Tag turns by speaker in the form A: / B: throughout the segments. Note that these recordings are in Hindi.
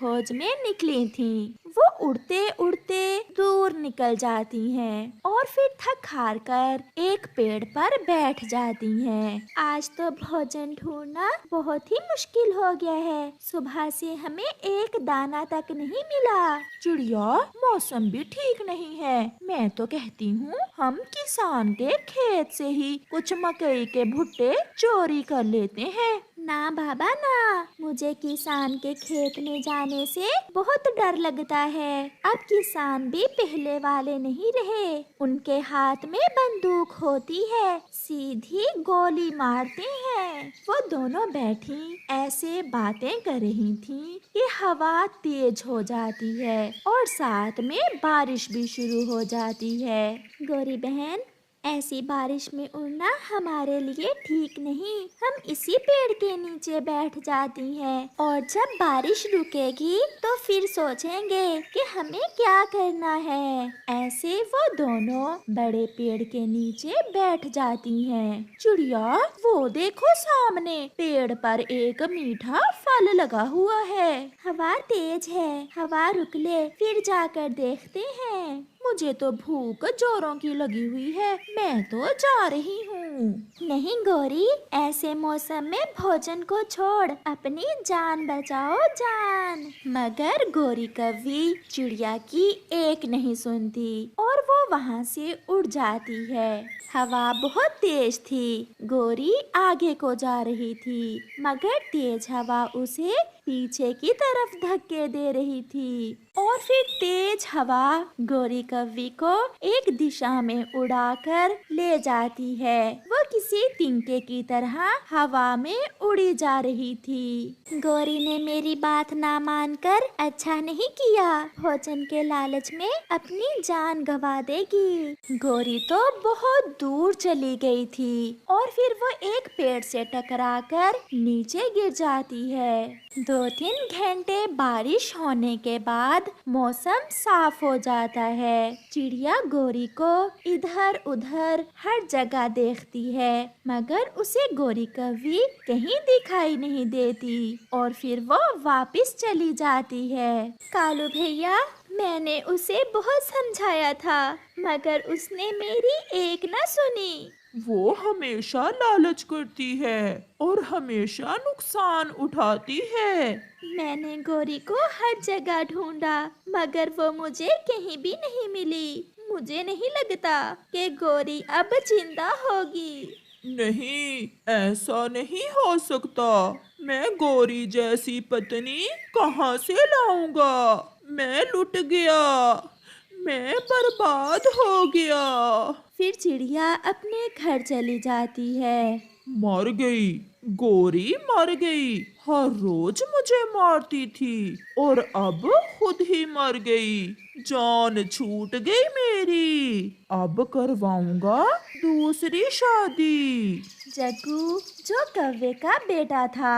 A: खोज में निकली थीं। वो उड़ते उड़ते दूर निकल जाती हैं और फिर थक हार कर एक पेड़ पर बैठ जाती हैं। आज तो भोजन ढूंढना बहुत ही मुश्किल हो गया है। सुबह से हमें एक दाना तक नहीं मिला। चिड़िया, मौसम भी ठीक नहीं है। मैं तो कहती हूँ हम किसान के खेत से ही कुछ मकई के भुट्टे चोरी कर लेते हैं। ना बाबा ना, मुझे किसान के खेत में जाने से बहुत डर लगता है। अब किसान भी पहले वाले नहीं रहे। उनके हाथ में बंदूक होती है, सीधी गोली मारते हैं। वो दोनों बैठी ऐसे बातें कर रही थीं कि हवा तेज हो जाती है और साथ में बारिश भी शुरू हो जाती है। गौरी बहन, ऐसी बारिश में उड़ना हमारे लिए ठीक नहीं। हम इसी पेड़ के नीचे बैठ जाती हैं और जब बारिश रुकेगी तो फिर सोचेंगे कि हमें क्या करना है। ऐसे वो दोनों बड़े पेड़ के नीचे बैठ जाती हैं। चिड़िया, वो देखो सामने पेड़ पर एक मीठा फल लगा हुआ है। हवा तेज है, हवा रुक ले, फिर जाकर देखते हैं। मुझे तो भूख जोरों की लगी हुई है, मैं तो जा रही हूँ। नहीं गौरी, ऐसे मौसम में भोजन को छोड़ अपनी जान बचाओ, जान। मगर गौरी कौवी चिड़िया की एक नहीं सुनती और वो वहाँ से उड़ जाती है। हवा बहुत तेज थी। गौरी आगे को जा रही थी, मगर तेज हवा उसे पीछे की तरफ धक्के दे रही थी और फिर तेज हवा गौरी कौवी को एक दिशा में उड़ाकर ले जाती है। वो किसी तिनके की तरह हवा में उड़ी जा रही थी। गौरी ने मेरी बात ना मानकर अच्छा नहीं किया। भोजन के लालच में अपनी जान गंवा देगी। गौरी तो बहुत दूर चली गई थी और फिर वो एक पेड़ से टकराकर नीचे गिर जाती है। 2-3 घंटे बारिश होने के बाद मौसम साफ हो जाता है। चिड़िया गौरी को इधर उधर हर जगह देखती है, मगर उसे गौरी कौवी कहीं दिखाई नहीं देती और फिर वो वापस चली जाती है। कालू भैया, मैंने उसे बहुत समझाया था, मगर उसने मेरी एक न सुनी।
B: वो हमेशा लालच करती है और हमेशा नुकसान उठाती है।
A: मैंने गौरी को हर जगह ढूंढा, मगर वो मुझे कहीं भी नहीं मिली। मुझे नहीं लगता कि गौरी अब जिंदा होगी।
B: नहीं, ऐसा नहीं हो सकता। मैं गौरी जैसी पत्नी कहाँ से लाऊंगा? मैं लुट गया, मैं बर्बाद हो गया।
A: फिर चिड़िया अपने घर चली जाती है।
B: मर गई, गौरी मर गई। हर रोज मुझे मारती थी और अब खुद ही मर गई। जान छूट गई मेरी। अब करवाऊंगा दूसरी शादी।
A: जग्गू, जो कौवे का बेटा था,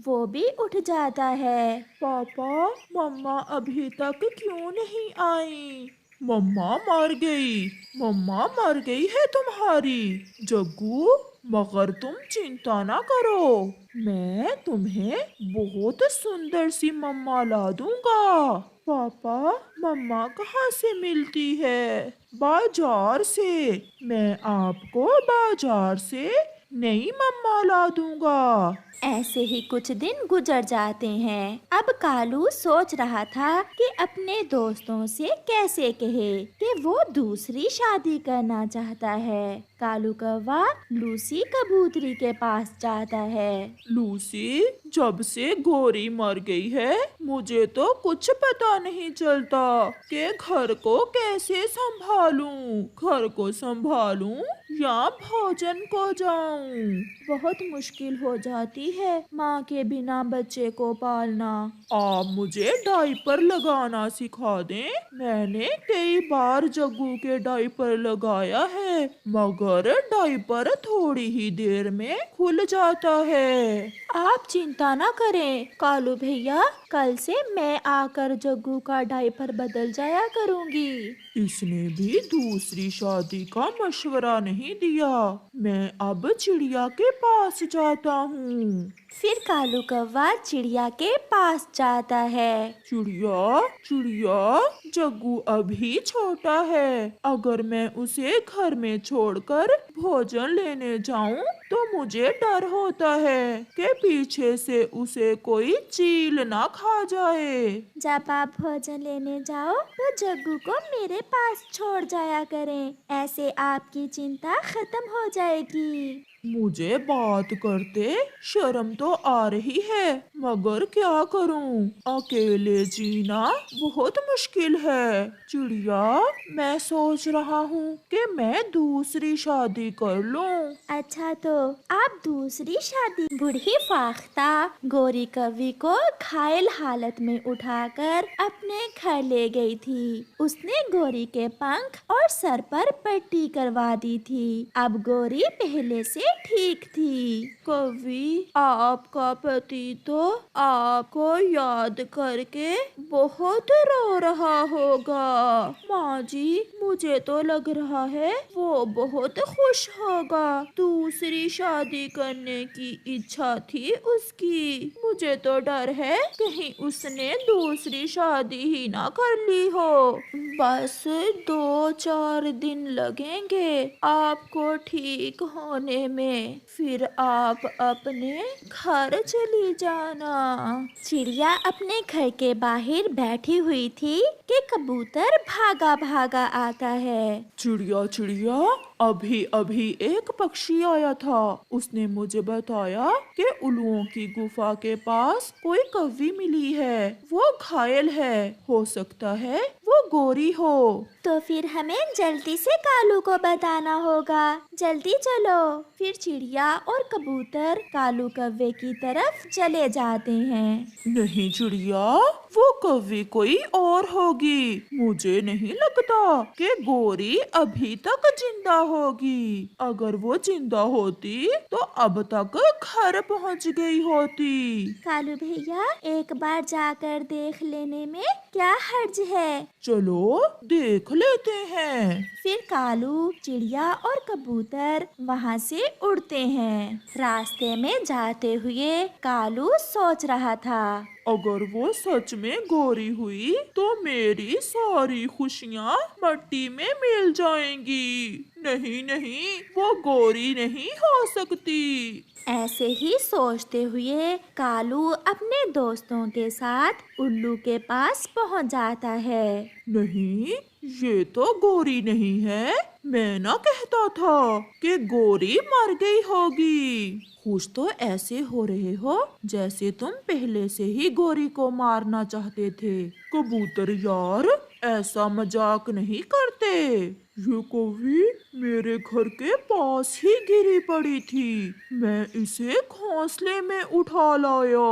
A: वो भी उठ जाता है।
B: पापा, मम्मा अभी तक क्यों नहीं आई? मम्मा मर गई, मम्मा मर गई है तुम्हारी। जग्गू, मगर तुम चिंता ना करो, मैं तुम्हें बहुत सुंदर सी मम्मा ला दूंगा। पापा, मम्मा कहाँ से मिलती है? बाजार से। मैं आपको बाजार से नई मम्मा ला दूंगा।
A: ऐसे ही कुछ दिन गुजर जाते हैं। अब कालू सोच रहा था कि अपने दोस्तों से कैसे कहे कि वो दूसरी शादी करना चाहता है। कालू कौवा लूसी कबूतरी के पास जाता है।
B: लूसी, जब से गौरी मर गई है, मुझे तो कुछ पता नहीं चलता कि घर को कैसे संभालूं। घर को संभालूं या भोजन को जाऊं।
A: बहुत मुश्किल हो जाती है माँ के बिना बच्चे को पालना।
B: आप मुझे डायपर लगाना सिखा दें। मैंने कई बार जग्गू के डायपर लगाया है, मगर डायपर थोड़ी ही देर में खुल जाता है।
A: आप चिंता ना करें कालू भैया, कल से मैं आकर जग्गू का डायपर बदल जाया करूंगी।
B: इसने भी दूसरी शादी का मशवरा नहीं नहीं दिया। मैं अब चिड़िया के पास जाता हूँ।
A: फिर कालू कौवा चिड़िया के पास जाता है।
B: चिड़िया चिड़िया, जग्गू अभी छोटा है। अगर मैं उसे घर में छोड़कर भोजन लेने जाऊं तो मुझे डर होता है कि पीछे से उसे कोई चील ना खा जाए।
A: जब आप भोजन लेने जाओ तो जग्गू को मेरे पास छोड़ जाया करें, ऐसे आपकी चिंता खत्म हो जाएगी।
B: मुझे बात करते शर्म तो आ रही है, मगर क्या करूं? अकेले जीना बहुत मुश्किल है। चिड़िया, मैं सोच रहा हूँ कि मैं दूसरी शादी कर लूं।
A: अच्छा, तो आप दूसरी शादी? बूढ़ी फाख्ता गोरी कौवी को घायल हालत में उठाकर अपने घर ले गई थी। उसने गोरी के पंख और सर पर पट्टी करवा दी थी। अब गोरी पहले से ठीक थी। कौवी, आपका पति तो आपको याद करके बहुत रो रहा होगा। माँ जी, मुझे तो लग रहा है वो बहुत खुश होगा। दूसरी शादी करने की इच्छा थी उसकी। मुझे तो डर है कहीं उसने दूसरी शादी ही ना कर ली हो। बस 2-4 दिन लगेंगे आपको ठीक होने में, फिर आप अपने घर चली जाना। चिड़िया अपने घर के बाहर बैठी हुई थी कि कबूतर भागा भागा आता है।
B: चिड़िया चिड़िया, अभी अभी एक पक्षी आया था। उसने मुझे बताया कि उल्लुओं की गुफा के पास कोई कौवी मिली है। वो घायल है, हो सकता है वो गोरी हो।
A: तो फिर हमें जल्दी से कालू को बताना होगा। जल्दी चलो। फिर चिड़िया और कबूतर कालू कौवे की तरफ चले जाते हैं।
B: नहीं चिड़िया, वो कौवी कोई और होगी। मुझे नहीं लगता कि गोरी अभी तक जिंदा होगी। अगर वो जिंदा होती तो अब तक घर पहुंच गई होती।
A: कालू भैया, एक बार जाकर देख लेने में क्या हर्ज है?
B: चलो देख लेते हैं।
A: फिर कालू, चिड़िया और कबूतर वहाँ से उड़ते हैं। रास्ते में जाते हुए कालू सोच रहा था,
B: अगर वो सच में गोरी हुई तो मेरी सारी खुशियाँ मट्टी में मिल जाएंगी। नहीं नहीं, वो गोरी नहीं हो सकती।
A: ऐसे ही सोचते हुए कालू अपने दोस्तों के साथ उल्लू के पास पहुंच जाता है।
B: नहीं, ये तो गोरी नहीं है। मैं ना कहता था कि गोरी मर गई होगी। खुश तो ऐसे हो रहे हो जैसे तुम पहले से ही गोरी को मारना चाहते थे। कबूतर यार, ऐसा मजाक नहीं करते। ये कौवी मेरे घर के पास ही गिरी पड़ी थी। मैं इसे घोंसले में उठा लाया।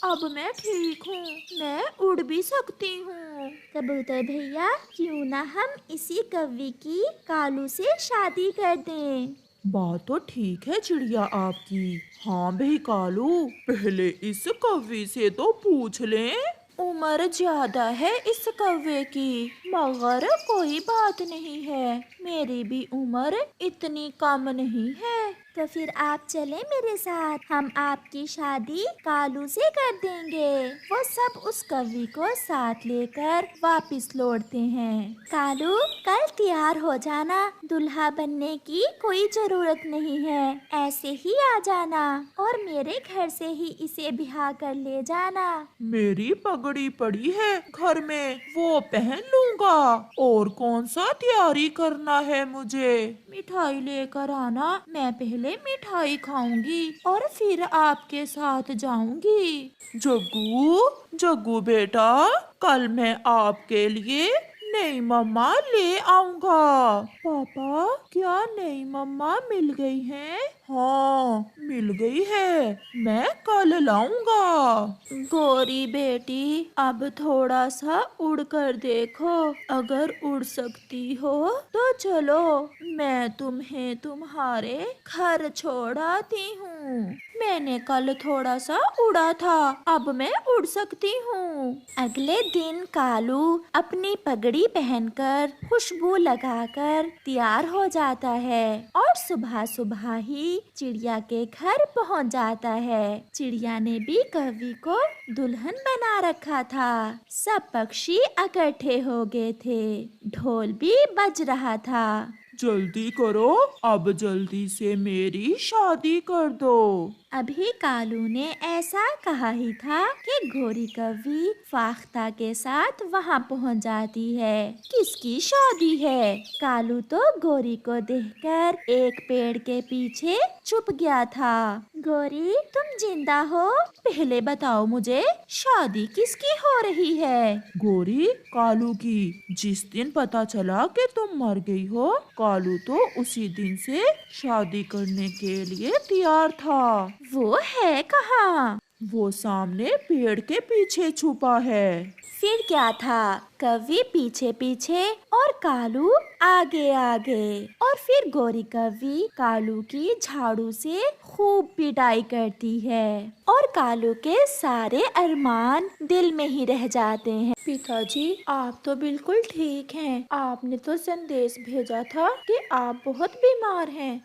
B: अब मैं ठीक हूँ, मैं उड़ भी सकती हूँ।
A: कबूतर भैया, क्यों ना हम इसी कौवी की कालू से शादी कर दें?
B: बात तो ठीक है चिड़िया आपकी। हाँ भाई कालू, पहले इस कौवे से तो पूछ लें।
A: उम्र ज्यादा है इस कौवे की, मगर कोई बात नहीं है, मेरी भी उम्र इतनी कम नहीं है। तो फिर आप चले मेरे साथ, हम आपकी शादी कालू से कर देंगे। वो सब उस कौवी को साथ लेकर वापस लौटते हैं। कालू, कल तैयार हो जाना, दुल्हा बनने की कोई जरूरत नहीं है, ऐसे ही आ जाना और मेरे घर से ही इसे ब्याह कर ले जाना।
B: मेरी पगड़ी पड़ी है घर में, वो पहन लूंगा। और कौन सा तैयारी करना है मुझे?
A: मिठाई लेकर आना, मैं पहले मिठाई खाऊंगी और फिर आपके साथ जाऊंगी।
B: जग्गू, जग्गू बेटा, कल मैं आपके लिए नई मम्मा ले आऊंगा। पापा, क्या नई मम्मा मिल गई है? हाँ, मिल गई है, मैं कल लाऊंगा।
A: गोरी बेटी, अब थोड़ा सा उड़ कर देखो, अगर उड़ सकती हो तो चलो, मैं तुम्हें तुम्हारे घर छोड़ आती हूँ। मैंने कल थोड़ा सा उड़ा था, अब मैं उड़ सकती हूँ। अगले दिन कालू अपनी पगड़ी पहनकर खुशबू लगाकर तैयार हो जाता है और सुबह सुबह ही चिड़िया के घर पहुँच जाता है। चिड़िया ने भी कौवी को दुल्हन बना रखा था। सब पक्षी इकट्ठे हो गए थे, ढोल भी बज रहा था।
B: जल्दी करो, अब जल्दी से मेरी शादी कर दो।
A: अभी कालू ने ऐसा कहा ही था कि गोरी कौवी फाख्ता के साथ वहाँ पहुँच जाती है। किसकी शादी है? कालू तो गोरी को देखकर एक पेड़ के पीछे छुप गया था। गोरी, तुम जिंदा हो? पहले बताओ मुझे, शादी किसकी हो रही है?
B: गोरी, कालू की। जिस दिन पता चला कि तुम मर गई हो, कालू तो उसी दिन से शादी करने के लिए तैयार था।
A: वो है कहाँ?
B: वो सामने पेड़ के पीछे छुपा है।
A: फिर क्या था? कौवी पीछे पीछे और कालू आगे आगे। और फिर गोरी कौवी कालू की झाड़ू से खूब पिटाई करती है और कालू के सारे अरमान दिल में ही रह जाते हैं। पिताजी, आप तो बिल्कुल ठीक हैं। आपने तो संदेश भेजा था कि आप बहुत बीमार हैं।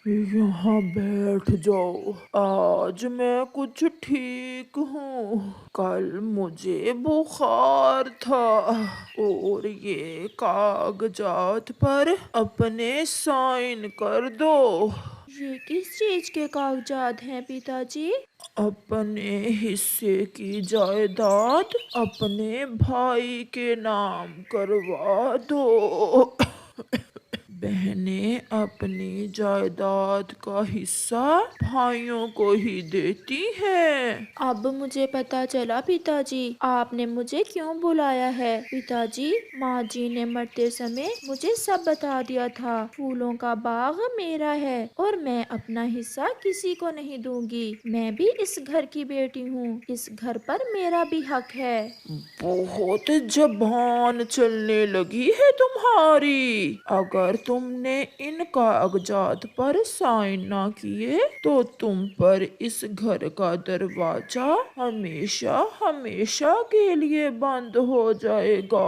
B: यहाँ बैठ जाओ, आज मैं कुछ ठीक हूँ। कल मुझे बुखार था और ये कागजात पर अपने साइन कर दो।
A: ये किस चीज के कागजात हैं पिताजी?
B: अपने हिस्से की जायदाद अपने भाई के नाम करवा दो। बहनें अपनी जायदाद का हिस्सा भाइयों को ही देती हैं।
A: अब मुझे पता चला पिताजी, आपने मुझे क्यों बुलाया है। पिताजी, माँ जी ने मरते समय मुझे सब बता दिया था। फूलों का बाग मेरा है और मैं अपना हिस्सा किसी को नहीं दूंगी। मैं भी इस घर की बेटी हूँ, इस घर पर मेरा भी हक है।
B: बहुत जबान चलने लगी है तुम्हारी। अगर तुमने इन कागजात पर साइन ना किए तो तुम पर इस घर का दरवाजा हमेशा हमेशा के लिए बंद हो जाएगा।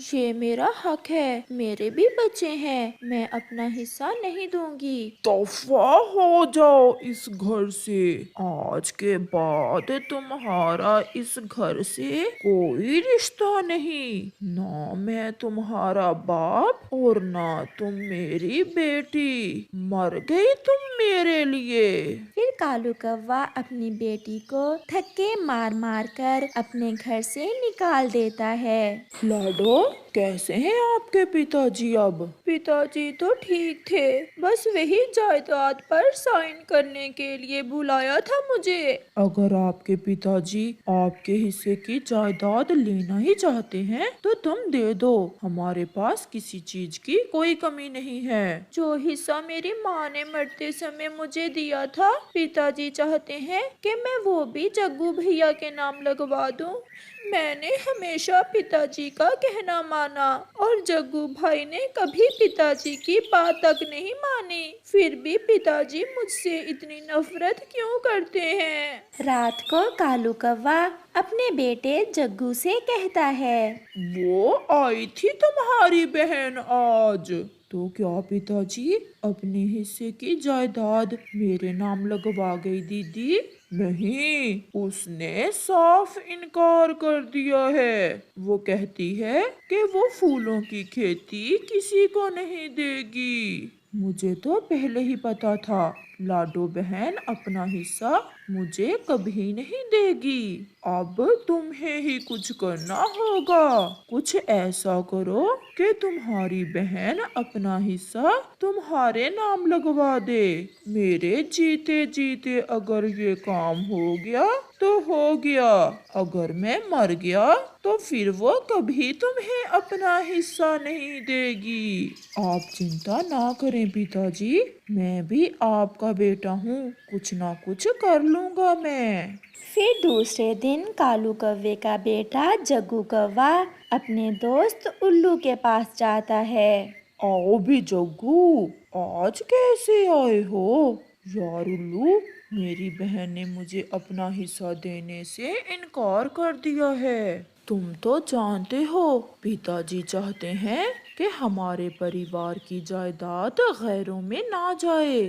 A: ये मेरा हक है, मेरे भी बच्चे हैं, मैं अपना हिस्सा नहीं दूंगी।
B: दफा हो जाओ इस घर से। आज के बाद तुम्हारा इस घर से कोई रिश्ता नहीं। ना मैं तुम्हारा बाप और ना तुम मेरी बेटी। मर गई तुम मेरे लिए।
A: फिर कालू कौवा अपनी बेटी को धक्के मार मार कर अपने घर से निकाल देता है।
B: लाडो, कैसे हैं आपके पिताजी अब?
A: पिताजी तो ठीक थे, बस वही जायदाद पर साइन करने के लिए बुलाया था मुझे।
B: अगर आपके पिताजी आपके हिस्से की जायदाद लेना ही चाहते हैं तो तुम दे दो। हमारे पास किसी चीज की कोई कमी नहीं है।
A: जो हिस्सा मेरी माँ ने मरते समय मुझे दिया था, पिताजी चाहते हैं कि मैं वो भी जग्गू भैया के नाम लगवा दूं। मैंने हमेशा पिताजी का कहना माना और जग्गू भाई ने कभी पिताजी की बात तक नहीं मानी। फिर भी पिताजी मुझसे इतनी नफरत क्यों करते हैं? रात को कालू कौवा अपने बेटे जग्गू से कहता है,
B: वो आई थी तुम्हारी बहन आज। तो क्या पिताजी अपने हिस्से की जायदाद मेरे नाम लगवा गई दीदी? नहीं, उसने साफ इनकार कर दिया है। वो कहती है कि वो फूलों की खेती किसी को नहीं देगी। मुझे तो पहले ही पता था लाडो बहन अपना हिस्सा मुझे कभी नहीं देगी। अब तुम्हें ही कुछ करना होगा। कुछ ऐसा करो कि तुम्हारी बहन अपना हिस्सा तुम्हारे नाम लगवा दे। मेरे जीते जीते अगर ये काम हो गया तो हो गया। अगर मैं मर गया तो फिर वो कभी तुम्हें अपना हिस्सा नहीं देगी। आप चिंता ना करें पिताजी, मैं भी आपका बेटा हूँ, कुछ ना कुछ कर लूँगा मैं।
A: फिर दूसरे दिन कालू कौवे का बेटा जग्गू कौवा अपने दोस्त उल्लू के पास जाता है।
B: आओ भी जग्गू, आज कैसे आए हो? यार उल्लू, मेरी बहन ने मुझे अपना हिस्सा देने से इनकार कर दिया है। तुम तो जानते हो पिताजी चाहते हैं कि हमारे परिवार की जायदाद गैरों में ना जाए।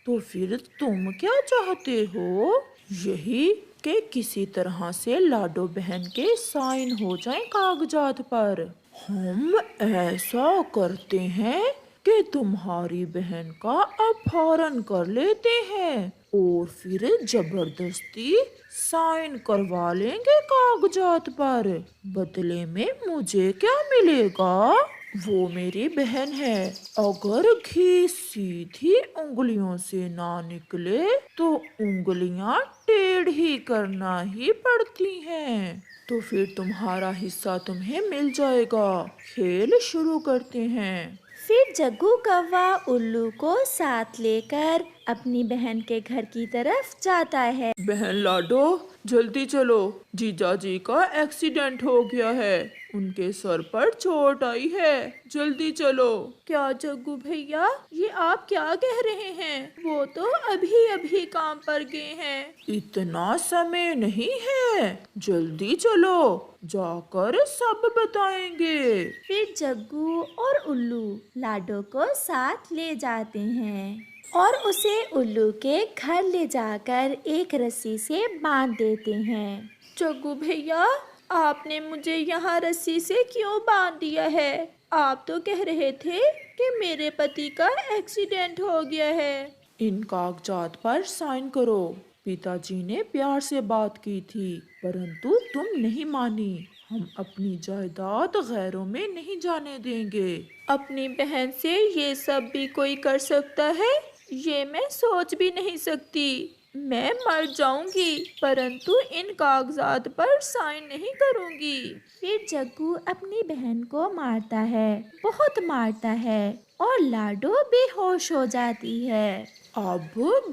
B: तो फिर तुम क्या चाहते हो? यही कि किसी तरह से लाडो बहन के साइन हो जाएं कागजात पर। हम ऐसा करते हैं कि तुम्हारी बहन का अपहरण कर लेते हैं और फिर जबरदस्ती साइन करवा लेंगे कागजात पर। बदले में मुझे क्या मिलेगा? वो मेरी बहन है। अगर घी सीधी उंगलियों से ना निकले तो उंगलियां टेढ़ी करना ही पड़ती हैं। तो फिर तुम्हारा हिस्सा तुम्हें मिल जाएगा। खेल शुरू करते हैं।
A: फिर जग्गू कौवा उल्लू को साथ लेकर अपनी बहन के घर की तरफ जाता है।
B: बहन लाडो, जल्दी चलो, जीजा जी का एक्सीडेंट हो गया है, उनके सर पर चोट आई है, जल्दी चलो। क्या जग्गू भैया, ये आप क्या कह रहे हैं? वो तो अभी अभी काम पर गए हैं। इतना समय नहीं है, जल्दी चलो, जाकर सब बताएंगे।
A: फिर जग्गू और उल्लू लाडो को साथ ले जाते हैं और उसे उल्लू के घर ले जाकर एक रस्सी से बांध देते हैं।
B: जग्गू भैया, आपने मुझे यहाँ रस्सी से क्यों बांध दिया है? आप तो कह रहे थे कि मेरे पति का एक्सीडेंट हो गया है। इन कागजात पर साइन करो। पिताजी ने प्यार से बात की थी, परंतु तुम नहीं मानी। हम अपनी जायदाद गैरों में नहीं जाने देंगे। अपनी बहन से ये सब भी कोई कर सकता है? ये मैं सोच भी नहीं सकती। मैं मर जाऊंगी, परंतु इन कागजात पर साइन नहीं करूंगी।
A: फिर जग्गू अपनी बहन को मारता है, बहुत मारता है और लाडो बेहोश हो जाती है।
B: अब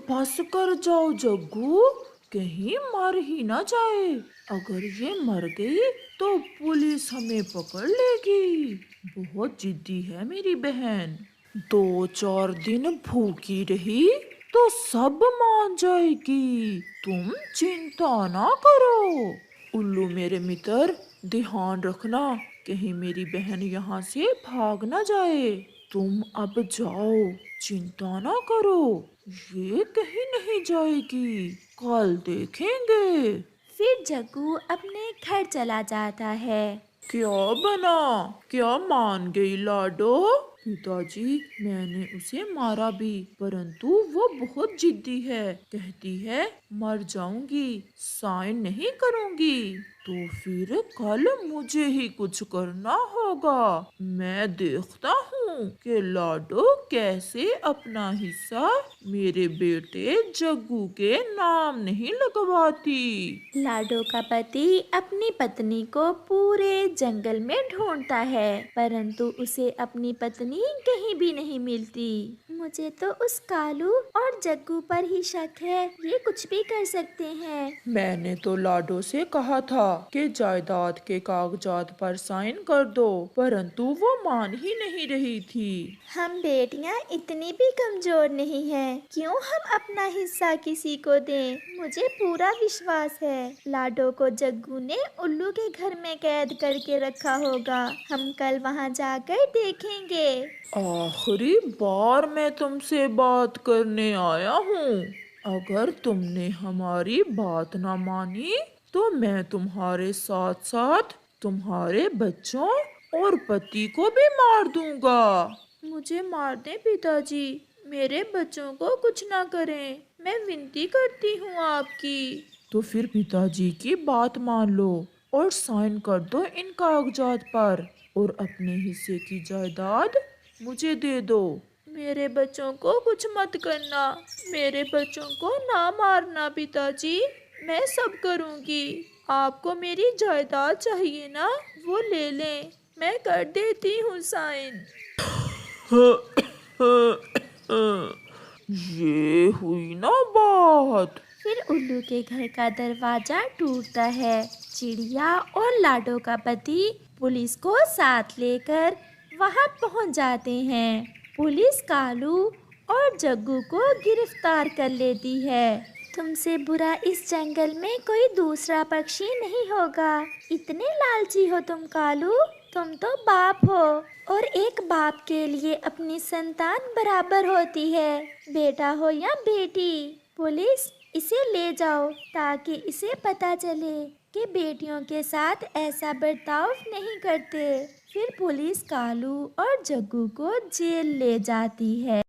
B: बस कर जाओ जग्गू, कहीं मर ही ना जाए। अगर ये मर गई तो पुलिस हमें पकड़ लेगी। बहुत जिद्दी है मेरी बहन। 2-4 दिन भूखी रही तो सब मान जाएगी। तुम चिंता ना करो। उल्लू मेरे मित्र, ध्यान रखना, कहीं मेरी बहन यहाँ से भाग ना जाए। तुम अब जाओ, चिंता ना करो, ये कहीं नहीं जाएगी, कल देखेंगे।
A: फिर जग्गू अपने घर चला जाता है।
B: क्या बना? क्या मान गई लाडो? पिताजी, मैंने उसे मारा भी, परंतु वो बहुत जिद्दी है, कहती है मर जाऊंगी, साइन नहीं करूंगी। तो फिर कल मुझे ही कुछ करना होगा। मैं देखता हूँ कि लाडो कैसे अपना हिस्सा मेरे बेटे जग्गू के नाम नहीं लगवाती।
A: लाडो का पति अपनी पत्नी को पूरे जंगल में ढूंढता है, परंतु उसे अपनी पत्नी कहीं भी नहीं मिलती। मुझे तो उस कालू और जग्गू पर ही शक है, ये कुछ भी कर सकते हैं।
B: मैंने तो लाडो से कहा था कि जायदाद के कागजात पर साइन कर दो, परंतु वो मान ही नहीं रही थी।
A: हम बेटियां इतनी भी कमजोर नहीं हैं, क्यों हम अपना हिस्सा किसी को दें? मुझे पूरा विश्वास है लाडो को जग्गू ने उल्लू के घर में कैद करके रखा होगा। हम कल वहां जाकर देखेंगे।
B: आखिरी बार मैं तुमसे बात करने आया हूँ। अगर तुमने हमारी बात ना मानी तो मैं तुम्हारे साथ साथ तुम्हारे बच्चों और पति को भी मार दूंगा। मुझे मार दें पिताजी, मेरे बच्चों को कुछ ना करें, मैं विनती करती हूँ आपकी। तो फिर पिताजी की बात मान लो और साइन कर दो इन कागजात पर और अपने हिस्से की जायदाद मुझे दे दो। मेरे बच्चों को कुछ मत करना, मेरे बच्चों को ना मारना पिताजी, मैं सब करूँगी। आपको मेरी जायदाद चाहिए ना, वो ले लें, मैं कर देती हूँ साइन। ये हुई ना बात।
A: फिर उल्लू के घर का दरवाजा टूटता है। चिड़िया और लाडो का पति पुलिस को साथ लेकर वहां पहुंच जाते हैं। पुलिस कालू और जग्गू को गिरफ्तार कर लेती है। तुमसे बुरा इस जंगल में कोई दूसरा पक्षी नहीं होगा। इतने लालची हो तुम कालू। तुम तो बाप हो और एक बाप के लिए अपनी संतान बराबर होती है, बेटा हो या बेटी। पुलिस, इसे ले जाओ ताकि इसे पता चले कि बेटियों के साथ ऐसा बर्ताव नहीं करते। फिर पुलिस कालू और जग्गू को जेल ले जाती है।